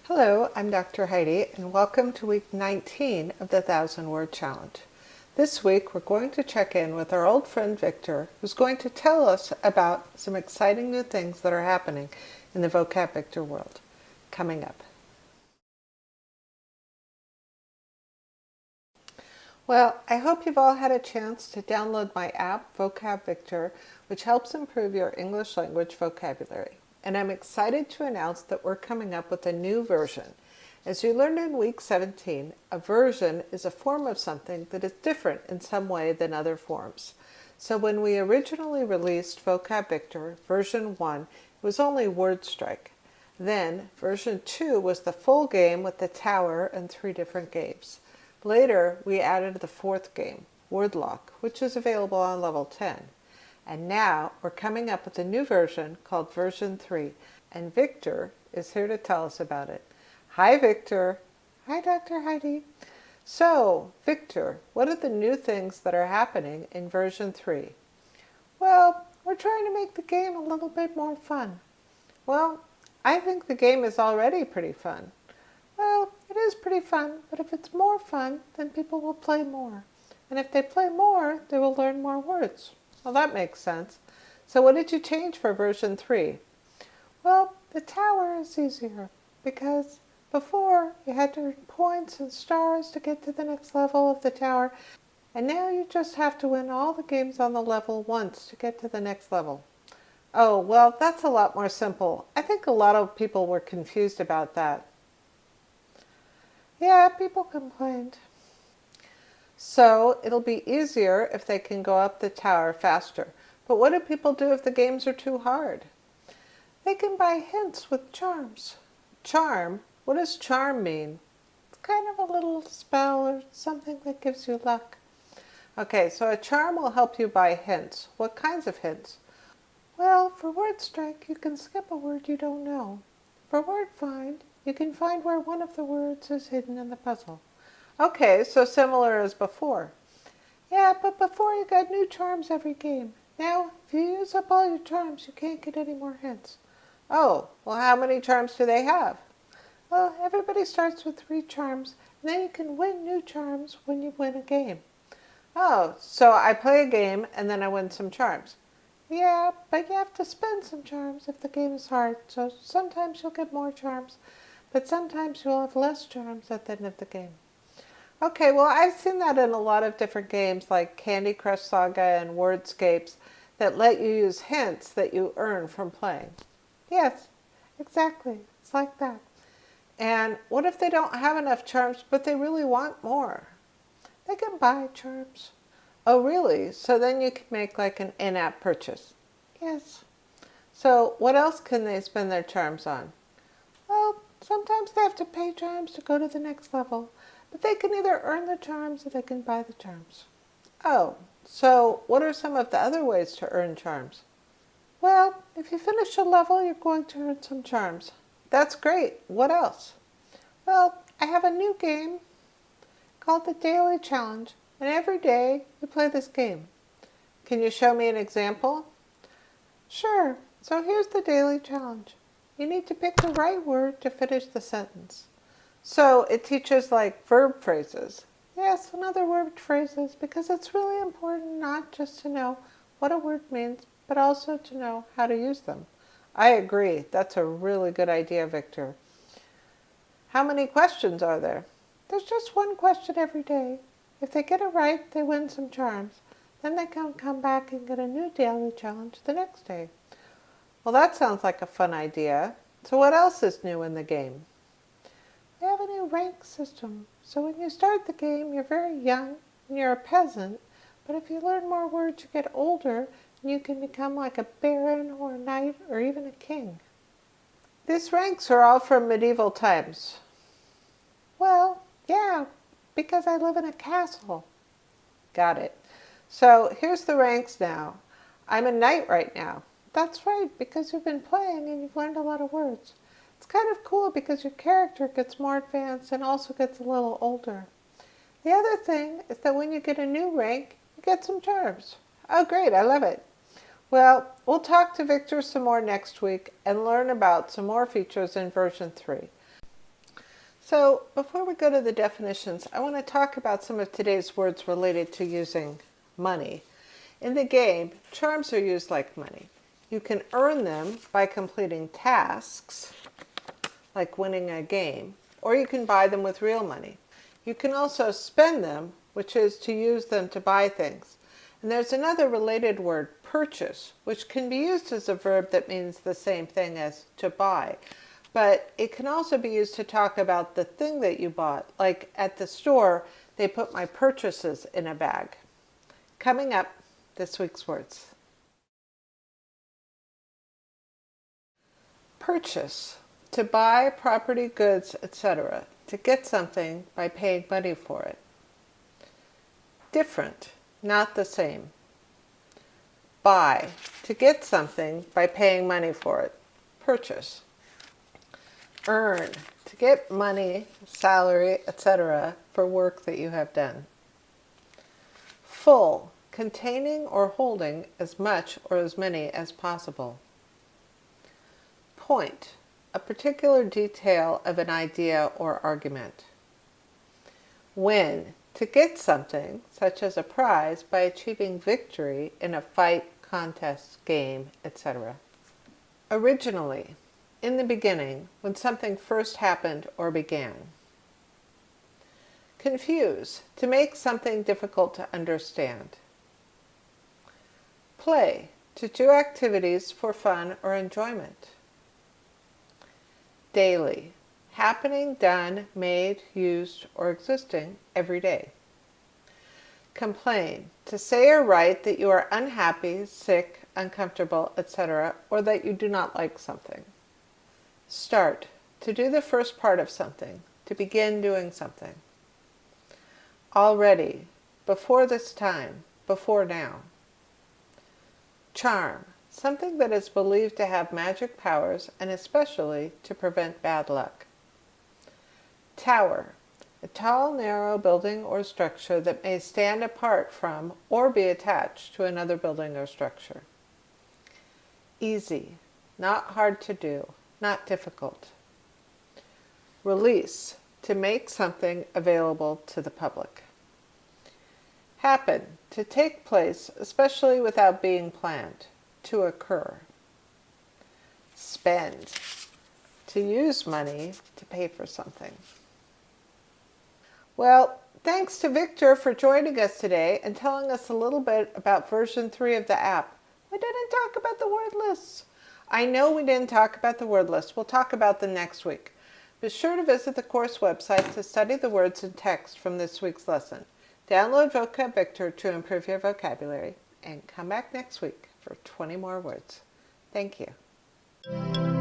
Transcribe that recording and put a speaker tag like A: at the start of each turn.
A: Hello, I'm Dr. Heidi, and welcome to week 19 of the 1,000-Word Challenge. This week, we're going to check in with our old friend Victor, who's going to tell us about some exciting new things that are happening in the Vocab Victor world. Coming up. Well, I hope you've all had a chance to download my app, Vocab Victor, which helps improve your English language vocabulary. And I'm excited to announce that we're coming up with a new version. As you learned in week 17, a version is a form of something that is different in some way than other forms. So when we originally released Vocab Victor, version 1, it was only word strike. Then, version 2 was the full game with the tower and 3 different games. Later, we added the 4th game, word lock, which is available on level 10. And now we're coming up with a new version called version 3, and Victor is here to tell us about it. Hi, Victor. Hi, Dr. Heidi. So, Victor, what are the new things that are happening in version 3? Well, we're trying to make the game a little bit more fun. Well, I think the game is already pretty fun. Well, it is pretty fun, but if it's more fun, then people will play more. And if they play more, they will learn more words. Well, that makes sense. So what did you change for version 3? Well, the tower is easier because before you had to earn points and stars to get to the next level of the tower, and now you just have to win all the games on the level once to get to the next level. Oh, well, that's a lot more simple. I think a lot of people were confused about that. Yeah, people complained. So it'll be easier if they can go up the tower faster. But what do people do if the games are too hard? They can buy hints with charms. Charm? What does charm mean? It's kind of a little spell or something that gives you luck. Okay, so a charm will help you buy hints. What kinds of hints? Well, for word strike, you can skip a word you don't know. For word find, you can find where one of the words is hidden in the puzzle. Okay, so similar as before. Yeah, but before you got new charms every game. Now, if you use up all your charms, you can't get any more hints. Oh, well, how many charms do they have? Well, everybody starts with 3 charms, and then you can win new charms when you win a game. Oh, so I play a game, and then I win some charms. Yeah, but you have to spend some charms if the game is hard, so sometimes you'll get more charms, but sometimes you'll have less charms at the end of the game. Okay, well, I've seen that in a lot of different games like Candy Crush Saga and Wordscapes that let you use hints that you earn from playing. Yes, exactly. It's like that. And what if they don't have enough charms, but they really want more? They can buy charms. Oh, really? So then you can make like an in-app purchase. Yes. So what else can they spend their charms on? Well, sometimes they have to pay charms to go to the next level. But they can either earn the charms or they can buy the charms. Oh, so what are some of the other ways to earn charms? Well, if you finish a level, you're going to earn some charms. That's great. What else? Well, I have a new game called the Daily Challenge, and every day you play this game. Can you show me an example? Sure. So here's the Daily Challenge. You need to pick the right word to finish the sentence. So it teaches like verb phrases. Yes, and other word phrases, because it's really important not just to know what a word means, but also to know how to use them. I agree. That's a really good idea, Victor. How many questions are there? There's just 1 question every day. If they get it right, they win some charms. Then they can come back and get a new daily challenge the next day. Well, that sounds like a fun idea. So what else is new in the game? We have a new rank system. So when you start the game, you're very young and you're a peasant. But if you learn more words, you get older and you can become like a baron or a knight or even a king. These ranks are all from medieval times. Well, yeah, because I live in a castle. Got it. So here's the ranks now. I'm a knight right now. That's right, because you've been playing and you've learned a lot of words. It's kind of cool because your character gets more advanced and also gets a little older. The other thing is that when you get a new rank, you get some charms. Oh, great, I love it. Well, we'll talk to Victor some more next week and learn about some more features in version 3. So before we go to the definitions, I want to talk about some of today's words related to using money. In the game, charms are used like money. You can earn them by completing tasks, like winning a game, or you can buy them with real money. You can also spend them, which is to use them to buy things. And there's another related word, purchase, which can be used as a verb that means the same thing as to buy. But it can also be used to talk about the thing that you bought. Like at the store, they put my purchases in a bag. Coming up, this week's words. Purchase, to buy property, goods, etc. To get something by paying money for it. Different, not the same. Buy, to get something by paying money for it. Purchase. Earn, to get money, salary, etc. for work that you have done. Full, containing or holding as much or as many as possible. Point, a particular detail of an idea or argument. Win, to get something, such as a prize, by achieving victory in a fight, contest, game, etc. Originally, in the beginning, when something first happened or began. Confuse, to make something difficult to understand. Play, to do activities for fun or enjoyment. Daily, happening, done, made, used, or existing every day. Complain, to say or write that you are unhappy, sick, uncomfortable, etc., or that you do not like something. Start, to do the first part of something, to begin doing something. Already, before this time, before now. Charm, something that is believed to have magic powers and especially to prevent bad luck. Tower, a tall, narrow building or structure that may stand apart from or be attached to another building or structure. Easy, not hard to do, not difficult. Release, to make something available to the public. Happen, to take place, especially without being planned, to occur. Spend, to use money to pay for something. Well, thanks to Victor for joining us today and telling us a little bit about version 3 of the app. We didn't talk about the word lists. I know we didn't talk about the word list. We'll talk about them next week. Be sure to visit the course website to study the words and text from this week's lesson. Download Vocab Victor to improve your vocabulary and come back next week for 20 more words. Thank you.